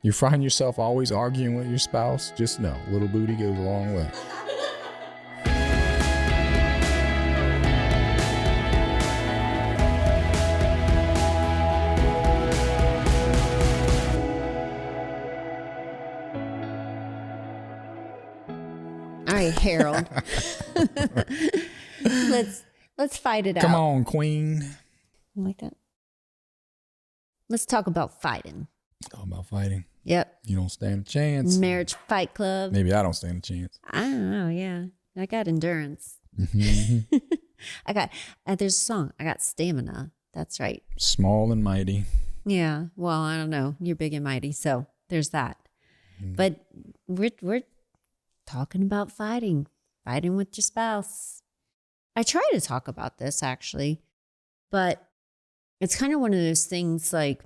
You find yourself always arguing with your spouse? Just know, little booty goes a long way. All right, Harold. Let's fight it out. Come on, queen. You like that? Let's talk about fighting. Talk about fighting. Yep. You don't stand a chance. Marriage Fight Club. Maybe I don't stand a chance. I don't know. Yeah. I got endurance. Mm-hmm. I got, there's a song. I got stamina. That's right. Small and mighty. Yeah. Well, I don't know. You're big and mighty. So there's that. But we're talking about fighting with your spouse. I try to talk about this actually, but it's kind of one of those things like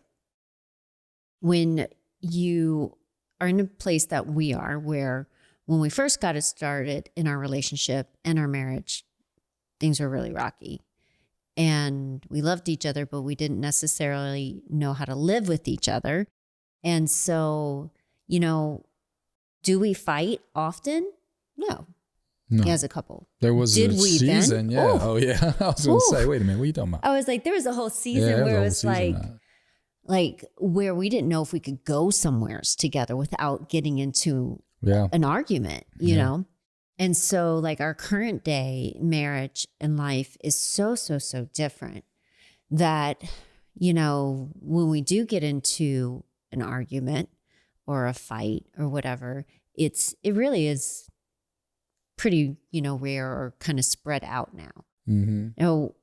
when you are in a place that we are, where when we first got it started in our relationship and our marriage, things were really rocky. And we loved each other, but we didn't necessarily know how to live with each other. And so, you know, do we fight often? No. As a couple. There was a season, then? yeah. Oh, yeah. I was going to say, wait a minute, what are you talking about? I was like, there was a whole season where it was like where we didn't know if we could go somewheres together without getting into an argument, you know? And so like our current day marriage and life is so different that, you know, when we do get into an argument or a fight or whatever, it really is pretty, you know, rare or kind of spread out now. Mm-hmm. You know,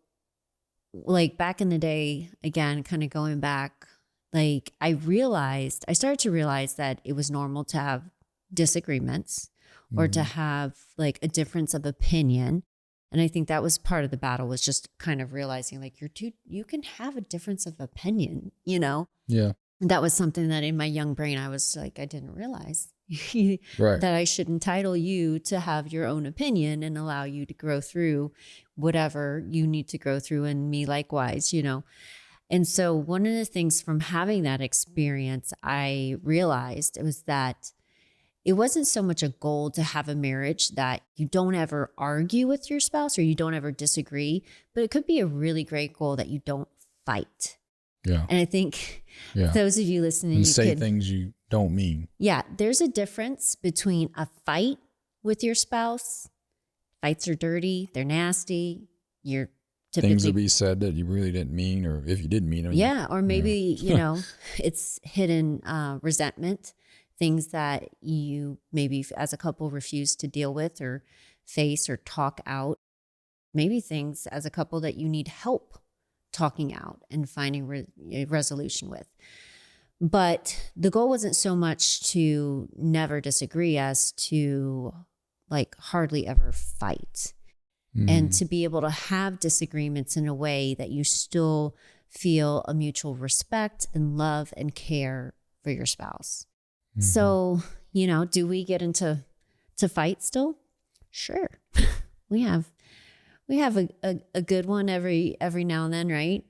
like back in the day, again, kind of going back, like I started to realize that it was normal to have disagreements or to have like a difference of opinion. And I think that was part of the battle, was just kind of realizing like you can have a difference of opinion, you know? Yeah. That was something that in my young brain, I was like, I didn't realize right. that I should entitle you to have your own opinion and allow you to grow through whatever you need to grow through, and me likewise, you know? And so one of the things from having that experience, I realized it was that it wasn't so much a goal to have a marriage that you don't ever argue with your spouse or you don't ever disagree, but it could be a really great goal that you don't fight. Yeah. And I think those of you listening, and say things you don't mean. Yeah. There's a difference between a fight with your spouse. Fights are dirty. They're nasty. You're typically, things will be said that you really didn't mean, or if you didn't mean them. Yeah. Or maybe, you know, it's hidden resentment, things that you maybe as a couple refuse to deal with or face or talk out. Maybe things as a couple that you need help talking out and finding a resolution with. But the goal wasn't so much to never disagree as to like hardly ever fight. And to be able to have disagreements in a way that you still feel a mutual respect and love and care for your spouse. So, you know, do we get into fight still? Sure. We have a good one every now and then, right?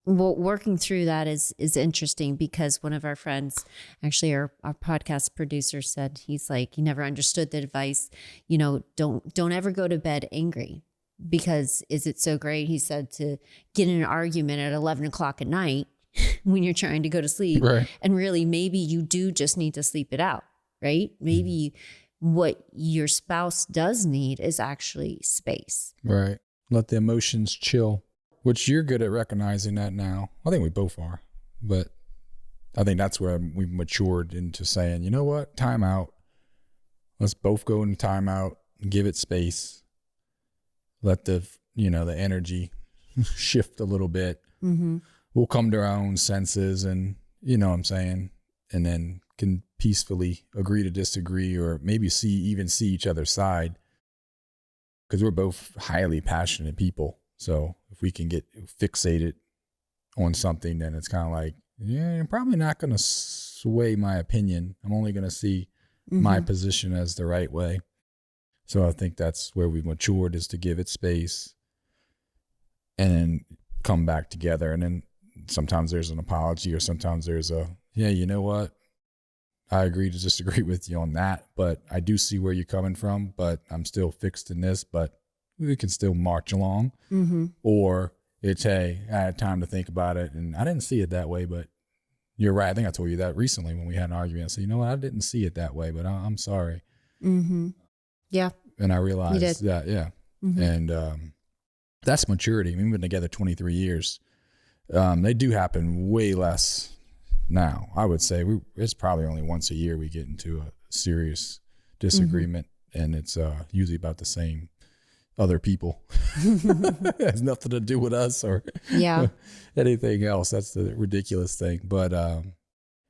Well, working through that is interesting, because one of our friends, actually our podcast producer, said, he's like, he never understood the advice, you know, don't ever go to bed angry, because is it so great, he said, to get in an argument at 11 o'clock at night when you're trying to go to sleep. Right. And really, maybe you do just need to sleep it out, right? Maybe what your spouse does need is actually space. Right. Let the emotions chill, which you're good at recognizing that now. I think we both are, but I think that's where we've matured into saying, you know what, time out. Let's both go in time out, give it space. Let the energy shift a little bit. Mm-hmm. We'll come to our own senses, and you know what I'm saying, and then can peacefully agree to disagree, or maybe see each other's side, because we're both highly passionate people. So if we can get fixated on something, then it's kind of like, I'm probably not going to sway my opinion. I'm only going to see my position as the right way. So I think that's where we've matured, is to give it space and then come back together. And then sometimes there's an apology, or sometimes there's you know what? I agree to disagree with you on that, but I do see where you're coming from, but I'm still fixed in this, but we can still march along. Mm-hmm. Or it's, hey, I had time to think about it and I didn't see it that way, but you're right. I think I told you that recently when we had an argument. I said, you know what? I didn't see it that way, but I'm sorry. Mm-hmm. Yeah. And I realized that, yeah. Mm-hmm. And that's maturity. I mean, we've been together 23 years. They do happen way less now. I would say it's probably only once a year we get into a serious disagreement, and it's usually about the same other people. It has nothing to do with us or anything else. That's the ridiculous thing. But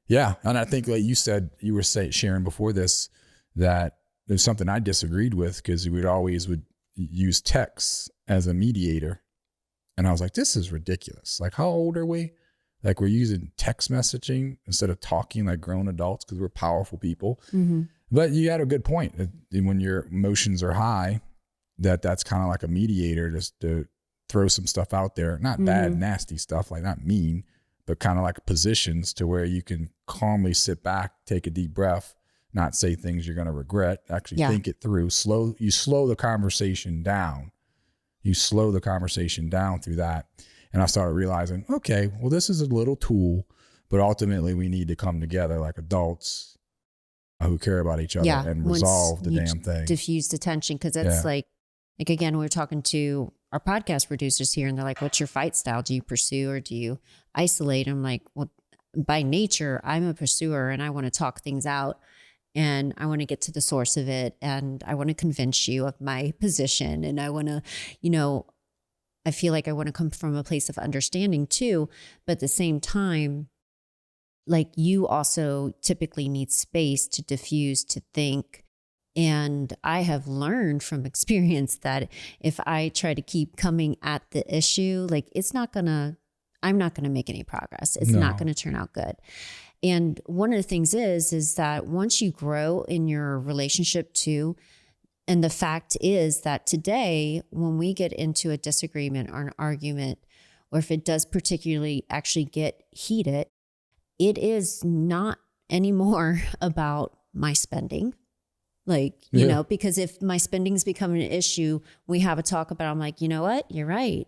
yeah, and I think like you said, you were sharing before this, that there's something I disagreed with because we would use text as a mediator. And I was like, this is ridiculous. Like, how old are we? Like, we're using text messaging instead of talking like grown adults because we're powerful people. Mm-hmm. But you had a good point. When your emotions are high, that's kind of like a mediator just to throw some stuff out there. Not bad, nasty stuff, like not mean, but kind of like positions to where you can calmly sit back, take a deep breath, not say things you're going to regret, actually think it through. You slow the conversation down. You slow the conversation down through that. And I started realizing, okay, well, this is a little tool, but ultimately we need to come together like adults who care about each other and resolve the damn thing. Diffuse the tension. Cause it's like again, we were talking to our podcast producers here and they're like, what's your fight style? Do you pursue or do you isolate? I'm like, well, by nature, I'm a pursuer and I want to talk things out. And I want to get to the source of it. And I want to convince you of my position. And I want to, I feel like I want to come from a place of understanding too. But at the same time, like you also typically need space to diffuse, to think. And I have learned from experience that if I try to keep coming at the issue, like I'm not going to make any progress. It's not going to turn out good. And one of the things is that once you grow in your relationship too, and the fact is that today, when we get into a disagreement or an argument, or if it does particularly actually get heated, it is not anymore about my spending. Like, because if my spending's becoming an issue, we have a talk about it. I'm like, you know what? You're right.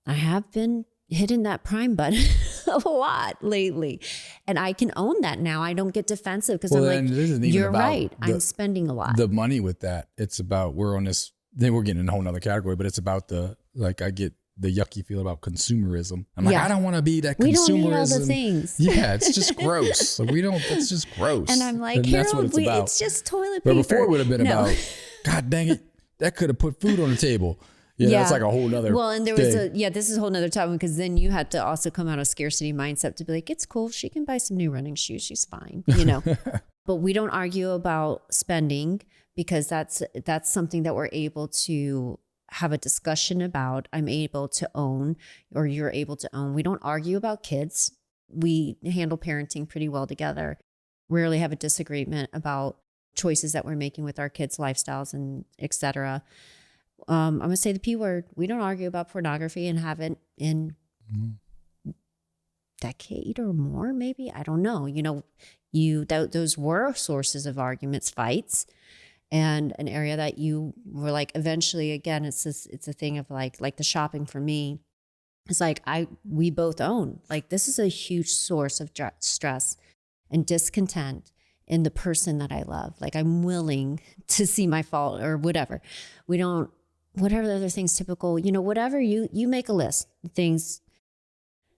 I have been hitting that prime button a lot lately. And I can own that now. I don't get defensive because I'm like, you're right. I'm spending a lot. The money with that, it's about, we're getting in a whole nother category, but it's about I get the yucky feel about consumerism. I'm like, I don't want to be that consumerism. We don't need all the things. Yeah, it's just gross. That's just gross. And I'm like, that's what it's about. It's just toilet paper. But before it would have been about, God dang it, that could have put food on the table. It's like a whole nother and there was this is a whole nother topic because then you had to also come out of scarcity mindset to be like, it's cool. She can buy some new running shoes. She's fine, But we don't argue about spending because that's something that we're able to have a discussion about. I'm able to own, or you're able to own. We don't argue about kids. We handle parenting pretty well together. Rarely have a disagreement about choices that we're making with our kids' lifestyles and et cetera. I'm going to say the P word. We don't argue about pornography and haven't in decade or more, maybe. I don't know. Those were sources of arguments, fights, and an area that you were like, eventually, again, it's a thing of like the shopping for me. It's like, we both own, like, this is a huge source of stress and discontent in the person that I love. Like, I'm willing to see my fault or whatever. Whatever the other things typical, whatever you make a list of things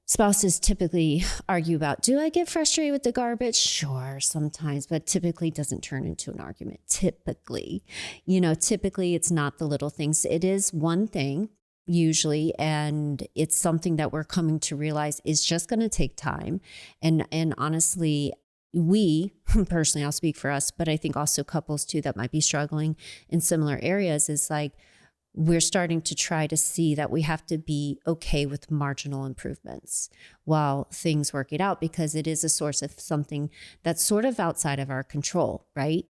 spouses typically argue about. Do I get frustrated with the garbage? Sure, sometimes, but typically doesn't turn into an argument. Typically it's not the little things. It is one thing usually, and it's something that we're coming to realize is just going to take time. And honestly, we personally, I'll speak for us, but I think also couples too that might be struggling in similar areas is like, we're starting to try to see that we have to be okay with marginal improvements while things work it out, because it is a source of something that's sort of outside of our control, right?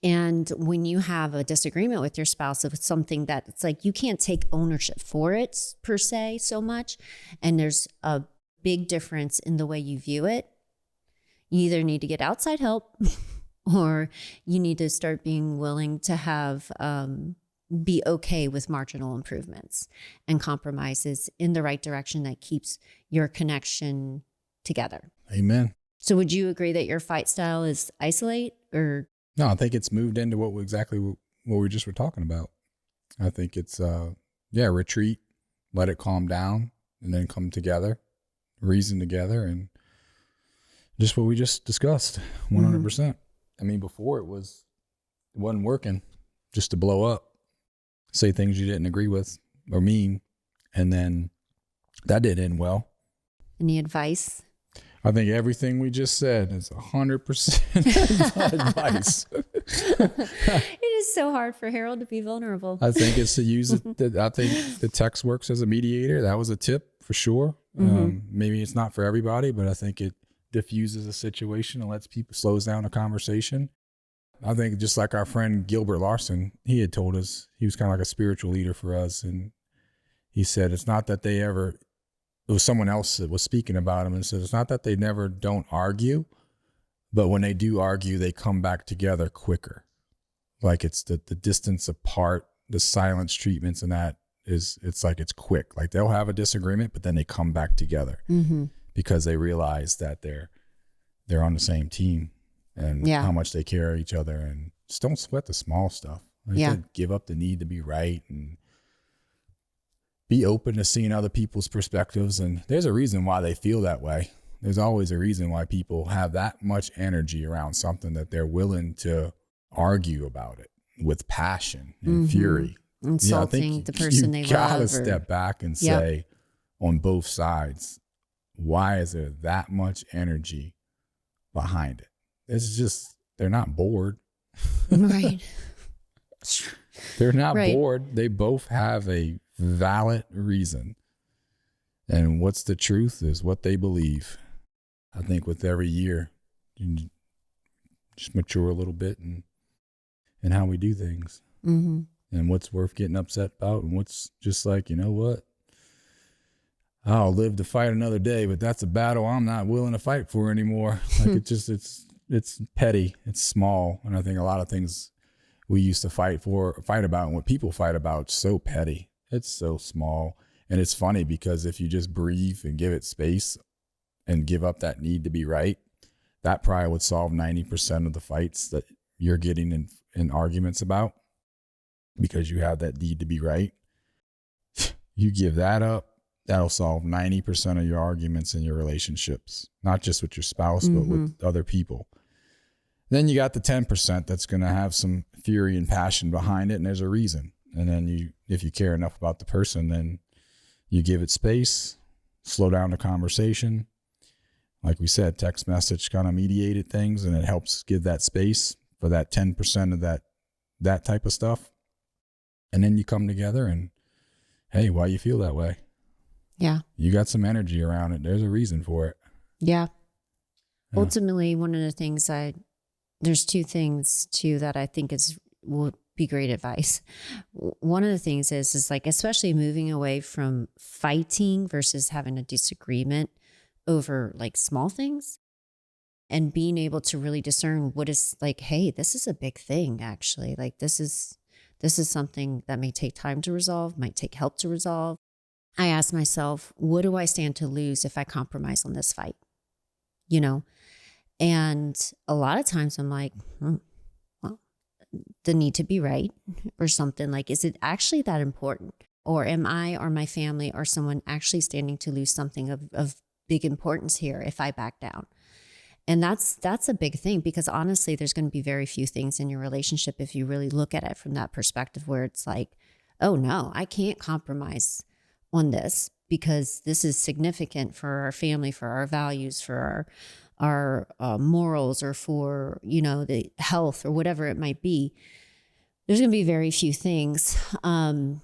And when you have a disagreement with your spouse of something that it's like you can't take ownership for it per se so much, and there's a big difference in the way you view it, You either need to get outside help or you need to start being willing to have, be okay with marginal improvements and compromises in the right direction that keeps your connection together. Amen. So would you agree that your fight style is isolate or? No, I think it's moved into what we just were talking about. I think it's, retreat, let it calm down, and then come together, reason together, and just what we just discussed, 100%. I mean, before it wasn't working, just to blow up, say things you didn't agree with or mean, and then that didn't end well. Any advice? I think everything we just said is 100% advice. It is so hard for Harold to be vulnerable. I think it's to use it. I think the text works as a mediator. That was a tip for sure. Maybe it's not for everybody, but I think it diffuses a situation and slows down a conversation. I think just like our friend Gilbert Larson, he had told us, he was kind of like a spiritual leader for us. And he said, it's not that it was someone else that was speaking about him and said, it's not that they never don't argue, but when they do argue, they come back together quicker. Like it's the distance apart, the silence treatments and that it's like it's quick. Like they'll have a disagreement, but then they come back together because they realize that they're on the same team and how much they care each other, and just don't sweat the small stuff. Like give up the need to be right and be open to seeing other people's perspectives. And there's a reason why they feel that way. There's always a reason why people have that much energy around something, that they're willing to argue about it with passion and fury. Insulting the person they love. You gotta step back and say, on both sides, why is there that much energy behind it? It's just, they're not bored. Right. They're not bored. They both have a valid reason. And what's the truth is what they believe. I think with every year, you just mature a little bit in how we do things. And what's worth getting upset about, and what's just like, you know what? I'll live to fight another day, but that's a battle I'm not willing to fight for anymore. Like it's petty, it's small. And I think a lot of things we used to fight about, and what people fight about, so petty. It's so small. And it's funny because if you just breathe and give it space and give up that need to be right, that probably would solve 90% of the fights that you're getting in arguments about, because you have that need to be right. You give that up, that'll solve 90% of your arguments in your relationships, not just with your spouse, but with other people. Then you got the 10% that's going to have some fury and passion behind it, and there's a reason. And then if you care enough about the person, then you give it space, slow down the conversation. Like we said, text message kind of mediated things, and it helps give that space for that 10% of that type of stuff. And then you come together and, hey, why you feel that way? Yeah. You got some energy around it. There's a reason for it. Yeah. Ultimately, one of the things there's two things too that I think will be great advice. One of the things is like, especially moving away from fighting versus having a disagreement over like small things, and being able to really discern what is like, hey, this is a big thing actually. Like this is something that may take time to resolve, might take help to resolve. I ask myself, what do I stand to lose if I compromise on this fight? And a lot of times I'm like, well, the need to be right or something. Like, is it actually that important? Or am I or my family or someone actually standing to lose something of big importance here if I back down? And that's a big thing, because honestly, there's going to be very few things in your relationship, if you really look at it from that perspective, where it's like, oh no, I can't compromise on this because this is significant for our family, for our values, for our morals, or for, the health or whatever it might be. There's going to be very few things. And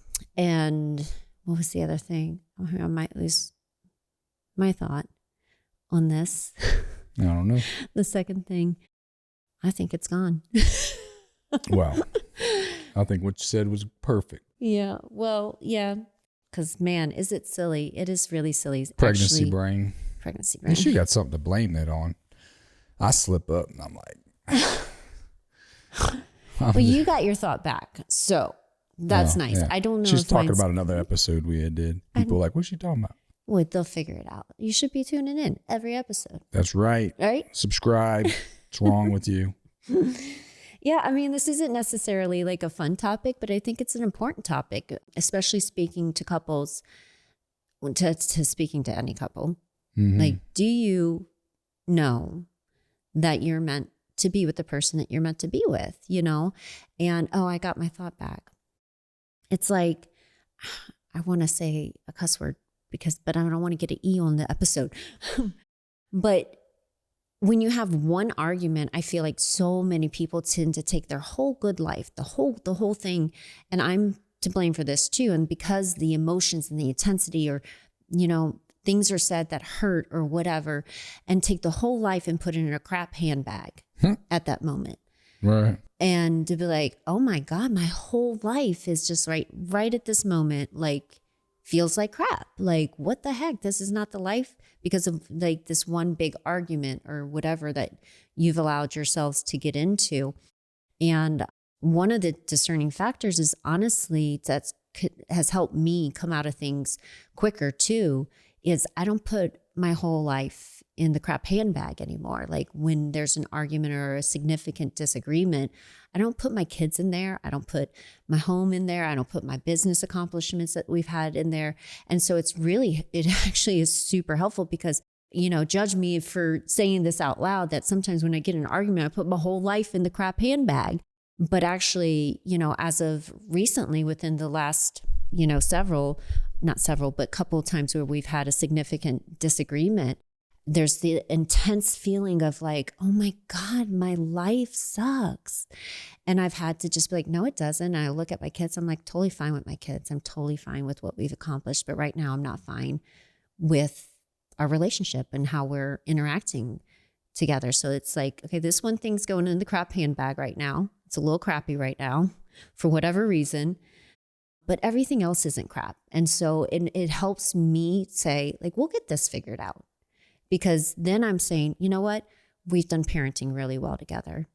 what was the other thing? I might lose my thought on this. I don't know. The second thing, I think it's gone. Well, I think what you said was perfect. Yeah. Well, yeah. Because, man, is it silly? It is really silly. Pregnancy brain. Pregnancy brain. At least you got something to blame that on. I slip up and I'm like, Well, you got your thought back. So that's nice. yeah. I don't know She's if talking mine's... about another episode we did. People are like, what's she talking about? Well, they'll figure it out. You should be tuning in every episode. That's right. Right? Subscribe. What's wrong with you? Yeah, I mean, this isn't necessarily like a fun topic, but I think it's an important topic, especially speaking to couples, to speaking to any couple. Mm-hmm. Like, do you know that you're meant to be with the person that you're meant to be with, you know? And, oh, I got my thought back. It's like, I want to say a cuss word but I don't want to get an E on the episode. But when you have one argument, I feel like so many people tend to take their whole good life, the whole thing. And I'm to blame for this too. And because the emotions and the intensity, or, you know, things are said that hurt or whatever, and take the whole life and put it in a crap handbag at that moment. Right. And to be like, oh my God, my whole life is just right at this moment, like, feels like crap. Like, what the heck? This is not the life, because of like this one big argument or whatever that you've allowed yourselves to get into. And one of the discerning factors is, honestly, has helped me come out of things quicker too, is I don't put my whole life in the crap handbag anymore. Like, when there's an argument or a significant disagreement, I don't put my kids in there. I don't put my home in there. I don't put my business accomplishments that we've had in there. And so it actually is super helpful, because, you know, judge me for saying this out loud, that sometimes when I get in an argument, I put my whole life in the crap handbag. But actually, you know, as of recently, within the last, you know, couple of times where we've had a significant disagreement, there's the intense feeling of like, oh my God, my life sucks. And I've had to just be like, no, it doesn't. And I look at my kids, I'm like, totally fine with my kids. I'm totally fine with what we've accomplished. But right now I'm not fine with our relationship and how we're interacting together. So it's like, okay, this one thing's going in the crap handbag right now. It's a little crappy right now for whatever reason, but everything else isn't crap. And so it helps me say, like, we'll get this figured out. Because then I'm saying, you know what? We've done parenting really well together.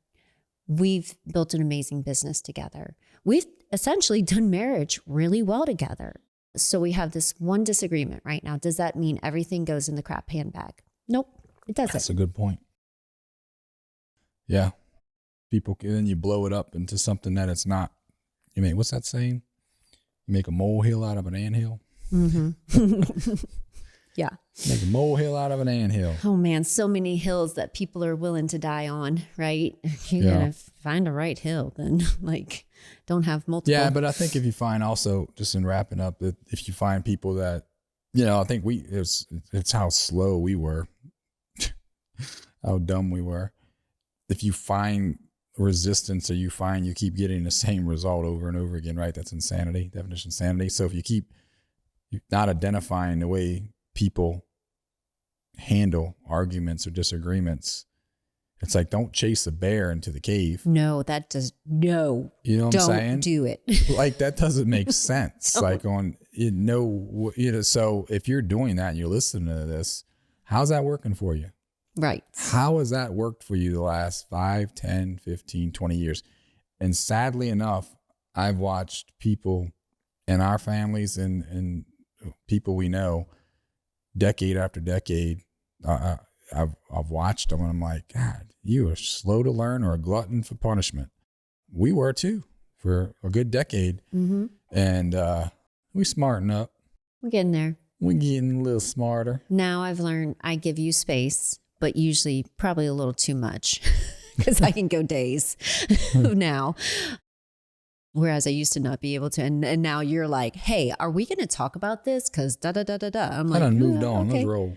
We've built an amazing business together. We've essentially done marriage really well together. So we have this one disagreement right now. Does that mean everything goes in the crap handbag? Nope, it doesn't. That's a good point. Yeah. Then you blow it up into something that it's not. You mean, what's that saying? You make a molehill out of an anthill? Mm-hmm. Yeah. Make a molehill out of an anthill. Oh man, so many hills that people are willing to die on, right? You gotta find a right hill, then like don't have multiple. Yeah, but I think if you find also, just in wrapping up, that if you find people that, you know, I think it's how slow we were, how dumb we were. If you find resistance, or you find you keep getting the same result over and over again, right? That's insanity, definition of insanity. So if you're not identifying the way people handle arguments or disagreements, it's like, don't chase a bear into the cave. No, that does no. You know what I'm saying? Don't do it. Like, that doesn't make sense. Like so if you're doing that and you're listening to this, how's that working for you? Right. How has that worked for you the last 5, 10, 15, 20 years? And sadly enough, I've watched people in our families and people we know, decade after decade, I've watched them, and I'm like, God, you are slow to learn or a glutton for punishment. We were too for a good decade. Mm-hmm. And we smarten up. We're getting there. We're getting a little smarter. Now I've learned I give you space, but usually probably a little too much, because I can go days now. Whereas I used to not be able to. And now you're like, hey, are we going to talk about this? Because da-da-da-da-da. I'm like, I done moved on. Okay. Let's roll.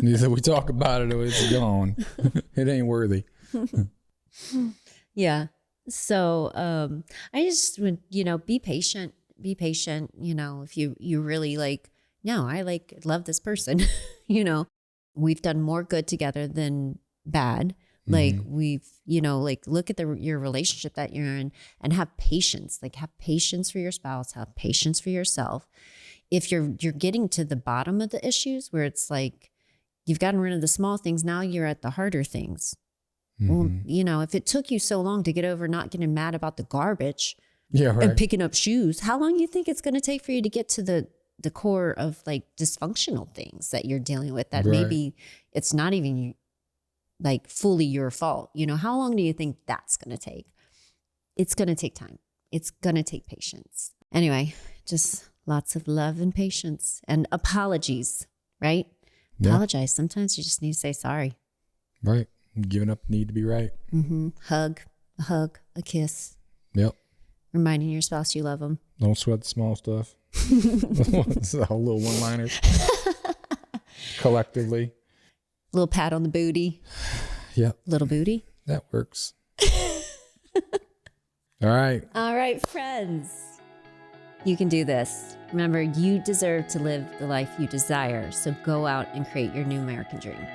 You said we talk about it or it's gone. It ain't worthy. Yeah. So I just would, be patient. Be patient. If you really I love this person. We've done more good together than bad. Like we've, look at your relationship that you're in and have patience. Like, have patience for your spouse, have patience for yourself. If you're getting to the bottom of the issues where it's like, You've gotten rid of the small things. Now you're at the harder things. Well, if it took you so long to get over not getting mad about the garbage and picking up shoes, how long do you think it's going to take for you to get to the core of like dysfunctional things that you're dealing with that maybe it's not even like fully your fault? How long do you think that's going to take? It's going to take time. It's going to take patience. Anyway, just lots of love and patience and apologies, right? Yeah. Apologize. Sometimes you just need to say sorry. Right. Giving up need to be right. Hug, a kiss. Yep. Reminding your spouse you love them. Don't sweat the small stuff. It's a whole little one-liners. Collectively. Little pat on the booty. Yep. Little booty. That works. All right. All right, friends. You can do this. Remember, you deserve to live the life you desire. So go out and create your new American dream.